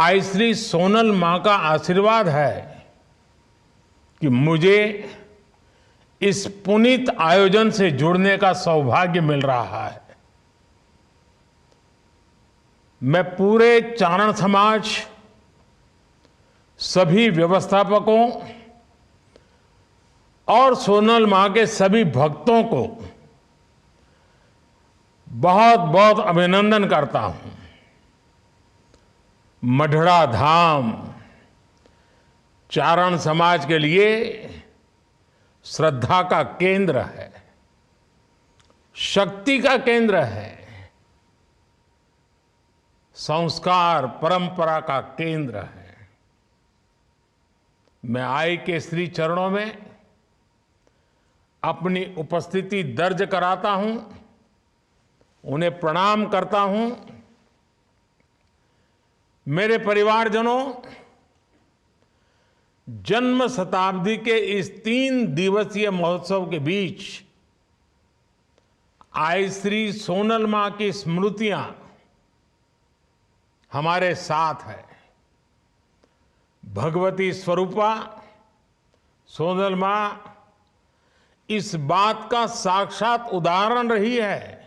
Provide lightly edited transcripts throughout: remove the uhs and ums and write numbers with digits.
आई श्री सोनल मां का आशीर्वाद है कि मुझे इस पुनीत आयोजन से जुड़ने का सौभाग्य मिल रहा है। मैं पूरे चारण समाज, सभी व्यवस्थापकों और सोनल मां के सभी भक्तों को बहुत बहुत अभिनंदन करता हूं। मढ़ड़ा धाम चारण समाज के लिए श्रद्धा का केंद्र है, शक्ति का केंद्र है, संस्कार परंपरा का केंद्र है। मैं आई के श्री चरणों में अपनी उपस्थिति दर्ज कराता हूं, उन्हें प्रणाम करता हूं। मेरे परिवारजनों, जन्म शताब्दी के इस 3 दिवसीय महोत्सव के बीच आई श्री सोनल मां की स्मृतियां हमारे साथ है। भगवती स्वरूपा सोनल मां इस बात का साक्षात उदाहरण रही है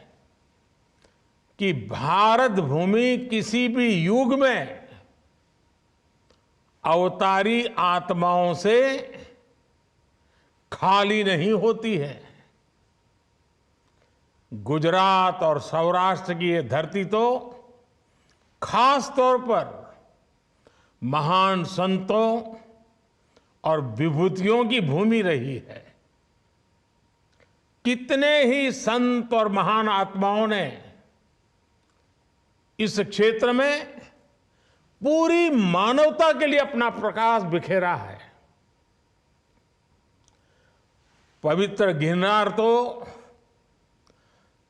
कि भारत भूमि किसी भी युग में अवतारी आत्माओं से खाली नहीं होती है। गुजरात और सौराष्ट्र की ये धरती तो खास तौर पर महान संतों और विभूतियों की भूमि रही है। कितने ही संत और महान आत्माओं ने इस क्षेत्र में पूरी मानवता के लिए अपना प्रकाश बिखेरा है। पवित्र गिरनार तो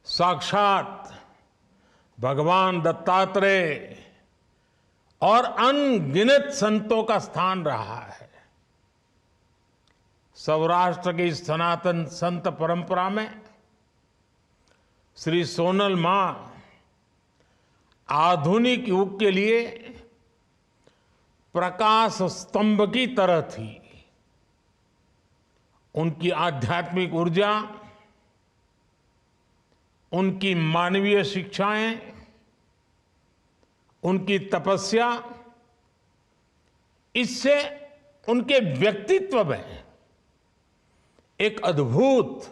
साक्षात भगवान दत्तात्रेय और अनगिनत संतों का स्थान रहा है। सौराष्ट्र की सनातन संत परंपरा में श्री सोनल मां आधुनिक युग के लिए प्रकाश स्तंभ की तरह थी। उनकी आध्यात्मिक ऊर्जा, उनकी मानवीय शिक्षाएं, उनकी तपस्या, इससे उनके व्यक्तित्व में एक अद्भुत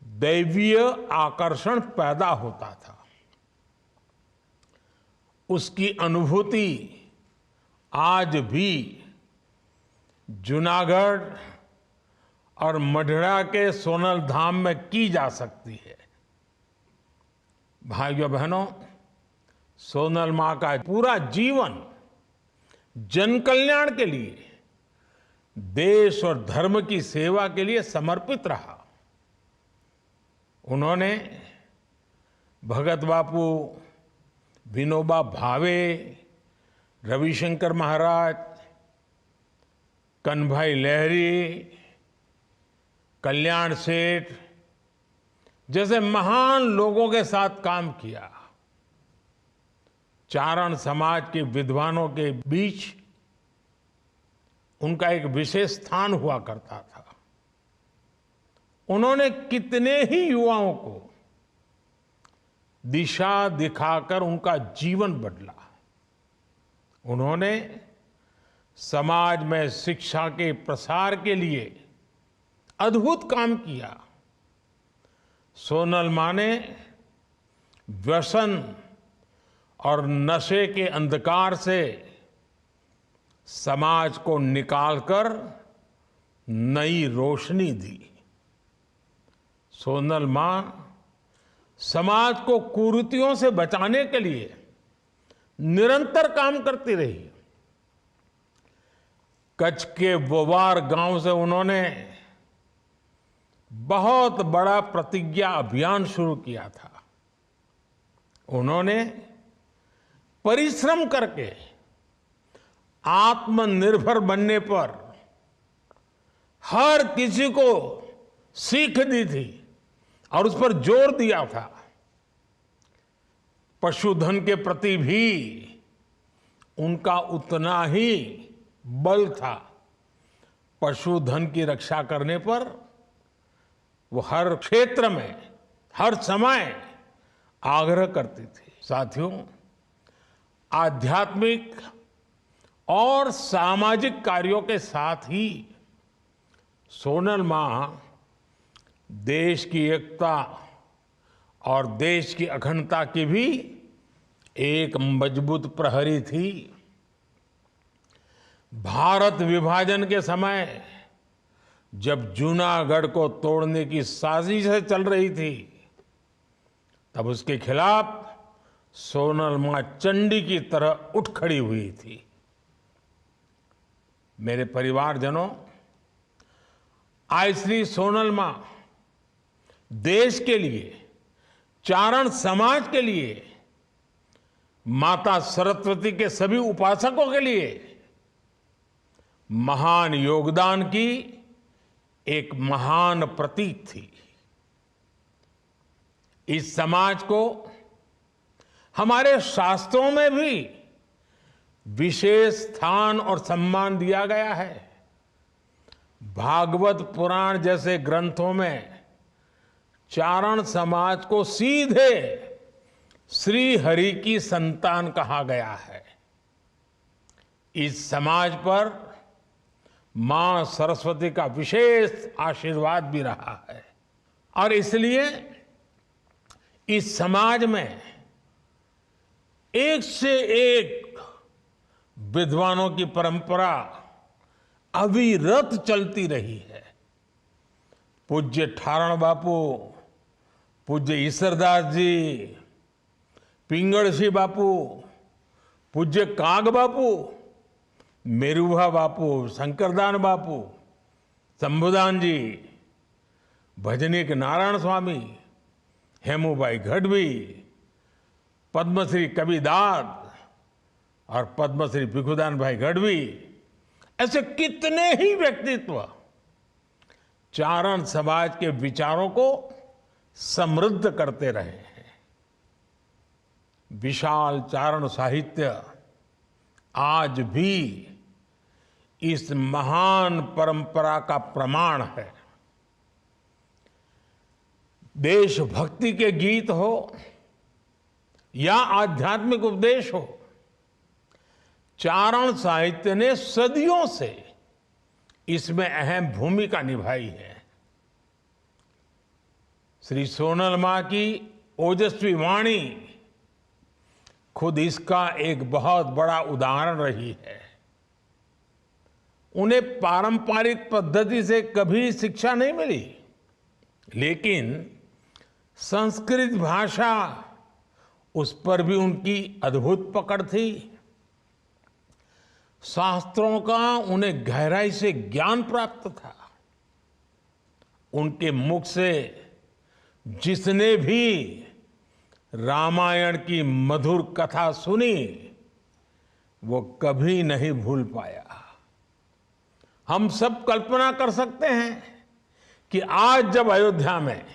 दैवीय आकर्षण पैदा होता था। उसकी अनुभूति आज भी जूनागढ़ और मढ़ड़ा के सोनल धाम में की जा सकती है। भाइयों बहनों, सोनल मां का पूरा जीवन जन कल्याण के लिए, देश और धर्म की सेवा के लिए समर्पित रहा। उन्होंने भगत बापू, विनोबा भावे, रविशंकर महाराज, कन्हभाई लहरी, कल्याण सेठ जैसे महान लोगों के साथ काम किया। चारण समाज के विद्वानों के बीच उनका एक विशेष स्थान हुआ करता था। उन्होंने कितने ही युवाओं को दिशा दिखाकर उनका जीवन बदला। उन्होंने समाज में शिक्षा के प्रसार के लिए अद्भुत काम किया। सोनल मां ने व्यसन और नशे के अंधकार से समाज को निकालकर नई रोशनी दी। सोनल मां समाज को कुरीतियों से बचाने के लिए निरंतर काम करती रही। कच्छ के वोवार गांव से उन्होंने बहुत बड़ा प्रतिज्ञा अभियान शुरू किया था। उन्होंने परिश्रम करके आत्मनिर्भर बनने पर हर किसी को सीख दी थी और उस पर जोर दिया था। पशुधन के प्रति भी उनका उतना ही बल था पशुधन की रक्षा करने पर। वो हर क्षेत्र में हर समय आग्रह करती थी। साथियों, आध्यात्मिक और सामाजिक कार्यों के साथ ही सोनल मां देश की एकता और देश की अखंडता की भी एक मजबूत प्रहरी थी। भारत विभाजन के समय जब जूनागढ़ को तोड़ने की साजिश चल रही थी, तब उसके खिलाफ सोनल मां चंडी की तरह उठ खड़ी हुई थी। मेरे परिवारजनों, आज श्री सोनल मां देश के लिए, चारण समाज के लिए, माता सरस्वती के सभी उपासकों के लिए महान योगदान की एक महान प्रतीक थी। इस समाज को हमारे शास्त्रों में भी विशेष स्थान और सम्मान दिया गया है। भागवत पुराण जैसे ग्रंथों में चारण समाज को सीधे श्री हरि की संतान कहा गया है। इस समाज पर मां सरस्वती का विशेष आशीर्वाद भी रहा है और इसलिए इस समाज में एक से एक विद्वानों की परंपरा अविरत चलती रही है। पूज्य ठारण बापू, पूज्य ईश्वरदास जी, पिंगళसी बापू, पूज्य काग बापू, मेरुभा बापू, शंकरदान बापू, शंभुदान जी, भजनीक नारायण स्वामी, हेमूबाई गढ़वी, पद्मश्री कबीरदास और पद्मश्री भिखुदान भाई गढ़वी, ऐसे कितने ही व्यक्तित्व चारण समाज के विचारों को समृद्ध करते रहे हैं। विशाल चारण साहित्य आज भी इस महान परंपरा का प्रमाण है। देशभक्ति के गीत हो या आध्यात्मिक उपदेश हो, चारण साहित्य ने सदियों से इसमें अहम भूमिका निभाई है। श्री सोनल मां की ओजस्वी वाणी खुद इसका एक बहुत बड़ा उदाहरण रही है। उन्हें पारंपरिक पद्धति से कभी शिक्षा नहीं मिली, लेकिन संस्कृत भाषा, उस पर भी उनकी अद्भुत पकड़ थी। शास्त्रों का उन्हें गहराई से ज्ञान प्राप्त था। उनके मुख से जिसने भी रामायण की मधुर कथा सुनी, वो कभी नहीं भूल पाया। हम सब कल्पना कर सकते हैं कि आज जब अयोध्या में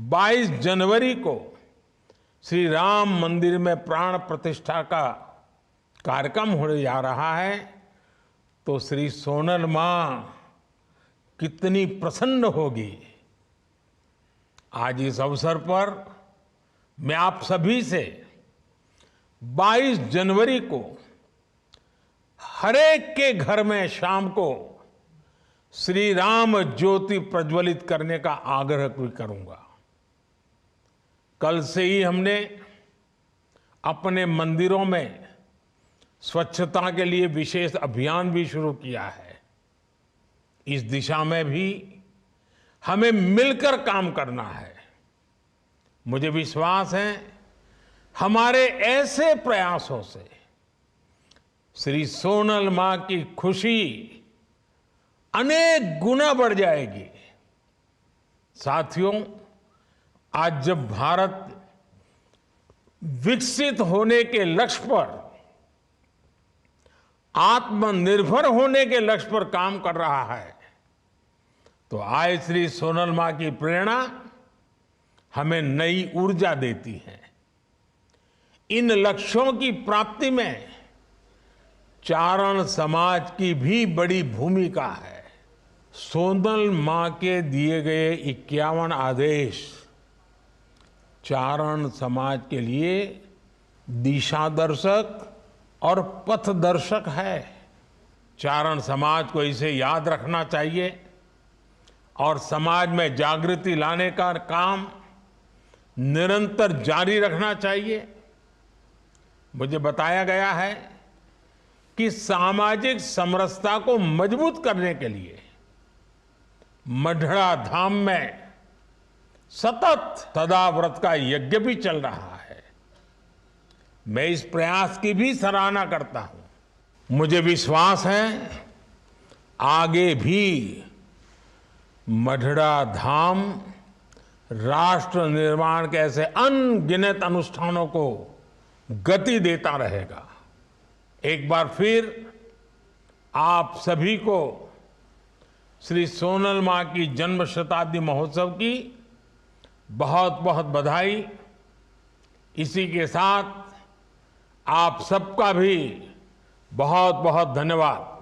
22 जनवरी को श्री राम मंदिर में प्राण प्रतिष्ठा का कार्यक्रम होने जा रहा है, तो श्री सोनल मां कितनी प्रसन्न होगी। आज इस अवसर पर मैं आप सभी से 22 जनवरी को हरेक के घर में शाम को श्री राम ज्योति प्रज्वलित करने का आग्रह भी करूंगा। कल से ही हमने अपने मंदिरों में स्वच्छता के लिए विशेष अभियान भी शुरू किया है। इस दिशा में भी हमें मिलकर काम करना है। मुझे विश्वास है हमारे ऐसे प्रयासों से श्री सोनल मां की खुशी अनेक गुना बढ़ जाएगी। साथियों, आज जब भारत विकसित होने के लक्ष्य पर, आत्मनिर्भर होने के लक्ष्य पर काम कर रहा है, तो आज श्री सोनल मां की प्रेरणा हमें नई ऊर्जा देती है। इन लक्ष्यों की प्राप्ति में चारण समाज की भी बड़ी भूमिका है। सोनल मां के दिए गए 51 आदेश चारण समाज के लिए दिशा दर्शक और पथ दर्शक है। चारण समाज को इसे याद रखना चाहिए और समाज में जागृति लाने का काम निरंतर जारी रखना चाहिए। मुझे बताया गया है कि सामाजिक समरसता को मजबूत करने के लिए मढ़ड़ा धाम में सतत सदाव्रत का यज्ञ भी चल रहा है। मैं इस प्रयास की भी सराहना करता हूं। मुझे विश्वास है आगे भी मढ़ड़ा धाम राष्ट्र निर्माण के ऐसे अनगिनत अनुष्ठानों को गति देता रहेगा। एक बार फिर आप सभी को श्री सोनल मां की जन्म शताब्दी महोत्सव की बहुत बहुत बधाई। इसी के साथ आप सबका भी बहुत बहुत धन्यवाद।